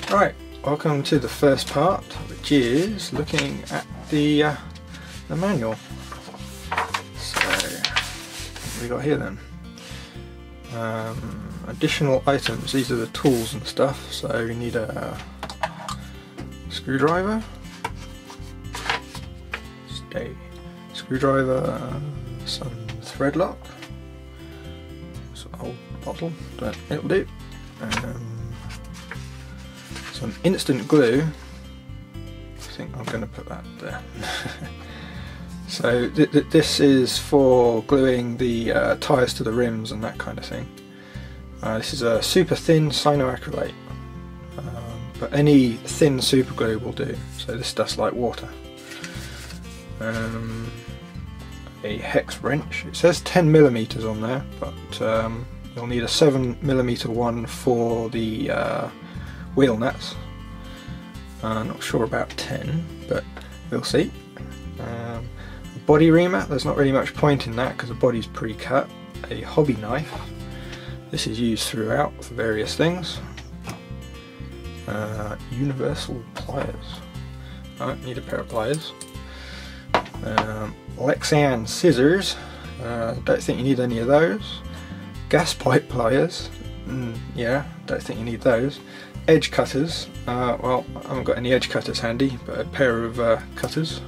Right, welcome to the first part, which is looking at the manual. So, what have we got here then? Additional items, these are the tools and stuff, so you need a screwdriver, some thread lock, some old bottle, but it'll do. Some instant glue. I think I'm going to put that there. So this is for gluing the tyres to the rims and that kind of thing. This is a super thin cyanoacrylate, but any thin super glue will do. So this stuff's like water. A hex wrench. It says 10mm on there, but you'll need a 7mm one for the wheel nuts. Not sure about 10, but we'll see. A body reamer, there's not really much point in that because the body's pre-cut. A hobby knife, this is used throughout for various things. Universal pliers, I need a pair of pliers. Lexan scissors, don't think you need any of those. Gas pipe pliers, yeah, don't think you need those. Edge cutters, well, I haven't got any edge cutters handy, but a pair of cutters.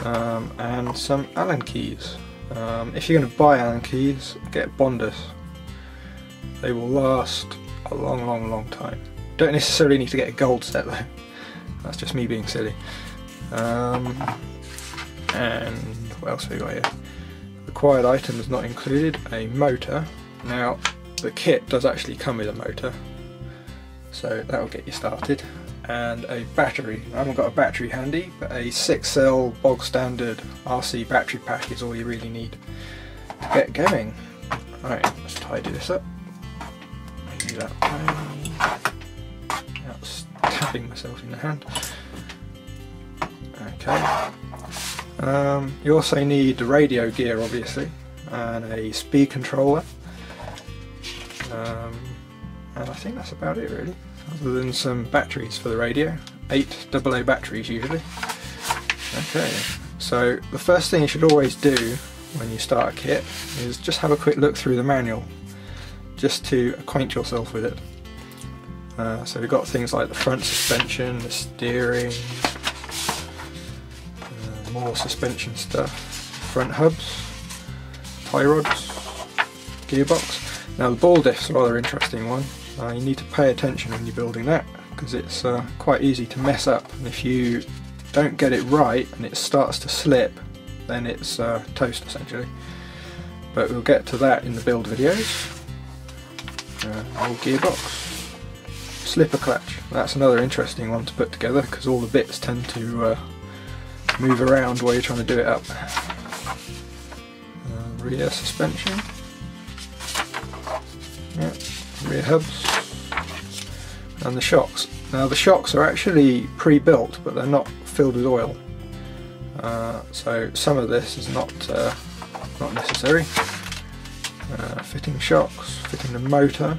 And some Allen keys. If you're going to buy Allen keys, get Bonders. They will last a long time. Don't necessarily need to get a gold set though. That's just me being silly. And what else have we got here? Required items not included. A motor. Now the kit does actually come with a motor, so that will get you started. And a battery. I haven't got a battery handy, but a 6-cell bog standard RC battery pack is all you really need to get going. Right, let's tidy this up. Do that without stabbing myself in the hand. Okay. You also need the radio gear, obviously, and a speed controller. And I think that's about it really, other than some batteries for the radio. 8 AA batteries usually. Okay, so the first thing you should always do when you start a kit is just have a quick look through the manual, just to acquaint yourself with it. So we've got things like the front suspension, the steering, more suspension stuff, front hubs, tie rods, gearbox. Now the ball diff's a rather interesting one. You need to pay attention when you're building that, because it's quite easy to mess up, and if you don't get it right and it starts to slip, then it's toast essentially. But we'll get to that in the build videos. Old gearbox. Slipper clutch, that's another interesting one to put together because all the bits tend to move around while you're trying to do it up. Rear suspension. Yeah, rear hubs. And the shocks. Now the shocks are actually pre-built, but they're not filled with oil. So some of this is not necessary. Fitting shocks, fitting the motor,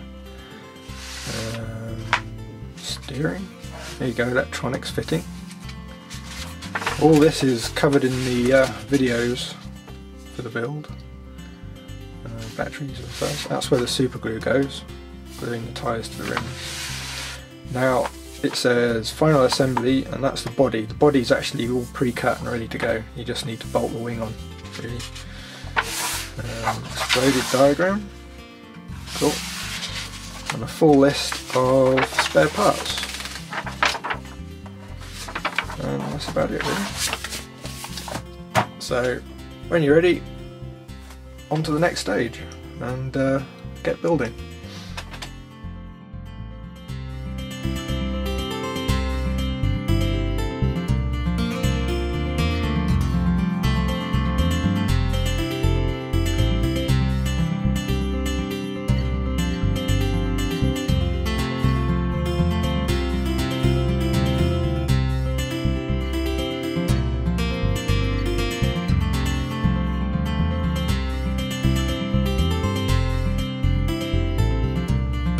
steering. There you go, electronics fitting. All this is covered in the videos for the build. Batteries are first. That's where the super glue goes, gluing the tyres to the rims. Now it says final assembly, and that's the body. The body's actually all pre-cut and ready to go. You just need to bolt the wing on, really. Exploded diagram. Cool. And a full list of spare parts. And that's about it really. So when you're ready, on to the next stage and get building.